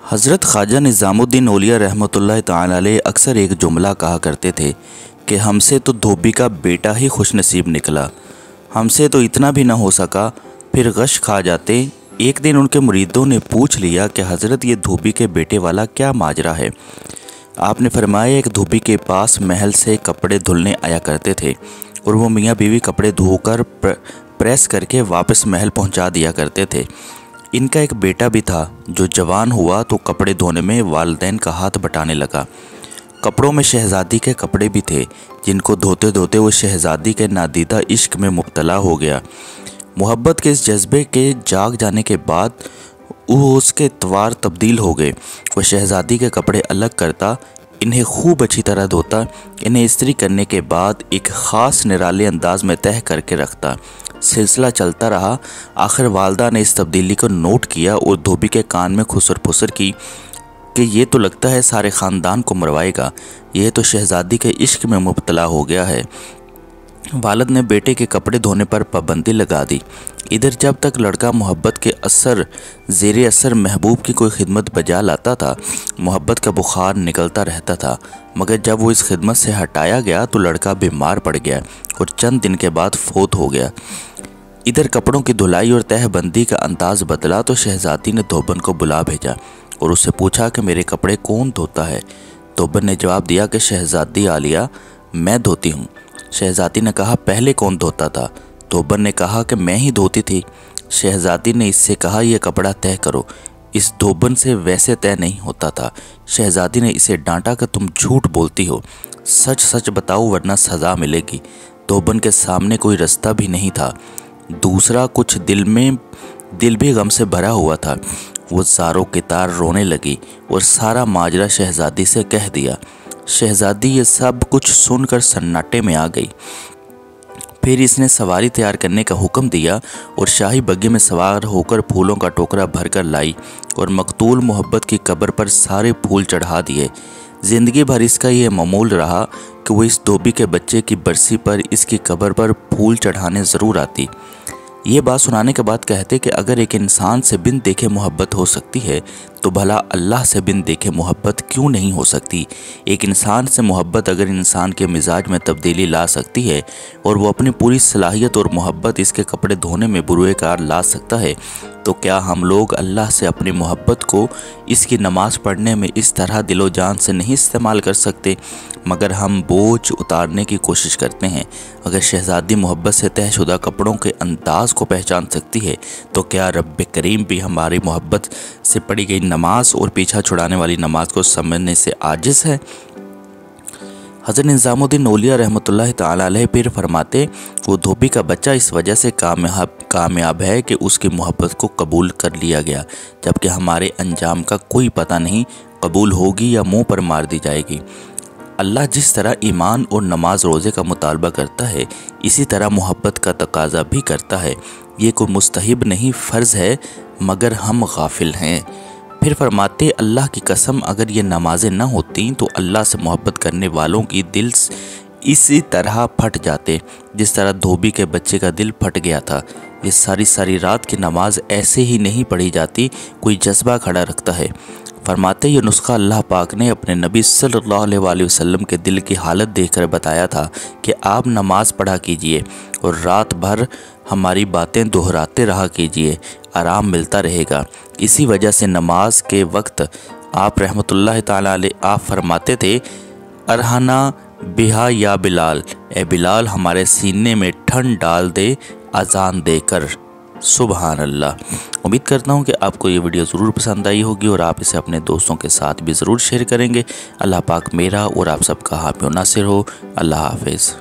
हज़रत ख्वाजा निज़ामुद्दीन औलिया रहमतुल्लाह ताला अलैह अक्सर एक जुमला कहा करते थे कि हमसे तो धोबी का बेटा ही खुशनसीब निकला, हमसे तो इतना भी ना हो सका, फिर गश खा जाते। एक दिन उनके मुरीदों ने पूछ लिया कि हज़रत ये धोबी के बेटे वाला क्या माजरा है। आपने फरमाया एक धोबी के पास महल से कपड़े धुलने आया करते थे और वो मियाँ बीवी कपड़े धोकर प्रेस करके वापस महल पहुँचा दिया करते थे। इनका एक बेटा भी था जो जवान हुआ तो कपड़े धोने में वालिदैन का हाथ बटाने लगा। कपड़ों में शहज़ादी के कपड़े भी थे जिनको धोते धोते वो शहज़ादी के नादीदा इश्क में मुब्तला हो गया। मोहब्बत के इस जज्बे के जाग जाने के बाद वो उसके तवार तब्दील हो गए। वह शहज़ादी के कपड़े अलग करता, इन्हें खूब अच्छी तरह धोता, इन्हें इस्त्री करने के बाद एक ख़ास निराले अंदाज में तह करके रखता। सिलसिला चलता रहा। आखिर वालदा ने इस तब्दीली को नोट किया और धोबी के कान में खुसर फुसर की कि ये तो लगता है सारे ख़ानदान को मरवाएगा, ये तो शहज़ादी के इश्क में मुब्तला हो गया है। वालिद ने बेटे के कपड़े धोने पर पाबंदी लगा दी। इधर जब तक लड़का मोहब्बत के ज़ेरे असर महबूब की कोई खिदमत बजा लाता था, मोहब्बत का बुखार निकलता रहता था, मगर जब वो इस खिदमत से हटाया गया तो लड़का बीमार पड़ गया और चंद दिन के बाद फोत हो गया। इधर कपड़ों की धुलाई और तहबंदी का अंदाज बदला तो शहज़ादी ने धोबन को बुला भेजा और उससे पूछा कि मेरे कपड़े कौन धोता है। धोबन ने जवाब दिया कि शहज़ादी आलिया, मैं धोती हूँ। शहज़ादी ने कहा पहले कौन धोता था? धोबन ने कहा कि मैं ही धोती थी। शहज़ादी ने इससे कहा यह कपड़ा तय करो। इस धोबन से वैसे तय नहीं होता था। शहज़ादी ने इसे डांटा कि तुम झूठ बोलती हो, सच सच बताओ वरना सज़ा मिलेगी। धोबन के सामने कोई रास्ता भी नहीं था। दूसरा कुछ दिल भी गम से भरा हुआ था। वो ज़ारों की तार रोने लगी और सारा माजरा शहज़ादी से कह दिया। शहज़ादी ये सब कुछ सुनकर सन्नाटे में आ गई। फिर इसने सवारी तैयार करने का हुक्म दिया और शाही बग्घी में सवार होकर फूलों का टोकरा भरकर लाई और मकतूल मोहब्बत की कब्र पर सारे फूल चढ़ा दिए। ज़िंदगी भर इसका ये मामूल रहा कि वो इस धोबी के बच्चे की बरसी पर इसकी कब्र पर फूल चढ़ाने ज़रूर आती। ये बात सुनाने के बाद कहते कि अगर एक इंसान से बिन देखे मोहब्बत हो सकती है तो भला अल्लाह से बिन देखे मोहब्बत क्यों नहीं हो सकती। एक इंसान से मोहब्बत अगर इंसान के मिजाज में तब्दीली ला सकती है और वो अपनी पूरी सलाहियत और मोहब्बत इसके कपड़े धोने में बुरुएकार ला सकता है, तो क्या हम लोग अल्लाह से अपनी मोहब्बत को इसकी नमाज़ पढ़ने में इस तरह दिलो जान से नहीं इस्तेमाल कर सकते? मगर हम बोझ उतारने की कोशिश करते हैं। अगर शहज़ादी मोहब्बत से तहशुदा कपड़ों के अंदाज़ को पहचान सकती है तो क्या रब्बे करीम भी हमारी मोहब्बत से पढ़ी गई नमाज और पीछा छुड़ाने वाली नमाज को समझने से आजिज़ है? हज़रत निज़ामुद्दीन औलिया रहमतुल्लाह ताला अलैह फिर फरमाते, वो धोबी का बच्चा इस वजह से कामयाब है कि उसकी मोहब्बत को कबूल कर लिया गया, जबकि हमारे अंजाम का कोई पता नहीं, कबूल होगी या मुँह पर मार दी जाएगी। अल्लाह जिस तरह ईमान और नमाज रोज़े का मुतालबा करता है, इसी तरह मोहब्बत का तकाजा भी करता है। ये कोई मुस्तहिब नहीं, फ़र्ज़ है, मगर हम गाफिल हैं। फिर फरमाते, अल्लाह की कसम अगर ये नमाज़ें न होती तो अल्लाह से मोहब्बत करने वालों की दिल इसी तरह फट जाते जिस तरह धोबी के बच्चे का दिल फट गया था। ये सारी रात की नमाज ऐसे ही नहीं पढ़ी जाती, कोई जज्बा खड़ा रखता है। फरमाते, ये नुस्खा अल्लाह पाक ने अपने नबी सल्लल्लाहु अलैहि वसल्लम के दिल की हालत देखकर बताया था कि आप नमाज़ पढ़ा कीजिए और रात भर हमारी बातें दोहराते रहा कीजिए, आराम मिलता रहेगा। इसी वजह से नमाज के वक्त आप रहमतुल्लाह ताला अलैह आप फरमाते थे, अरहाना बिहा या बिलाल, ए बिलाल हमारे सीने में ठंड डाल दे अजान देकर। सुबहान अल्लाह। उम्मीद करता हूँ कि आपको ये वीडियो ज़रूर पसंद आई होगी और आप इसे अपने दोस्तों के साथ भी ज़रूर शेयर करेंगे। अल्लाह पाक मेरा और आप सबका हाफ़िज़ नासिर हो। अल्लाह हाफ़िज़।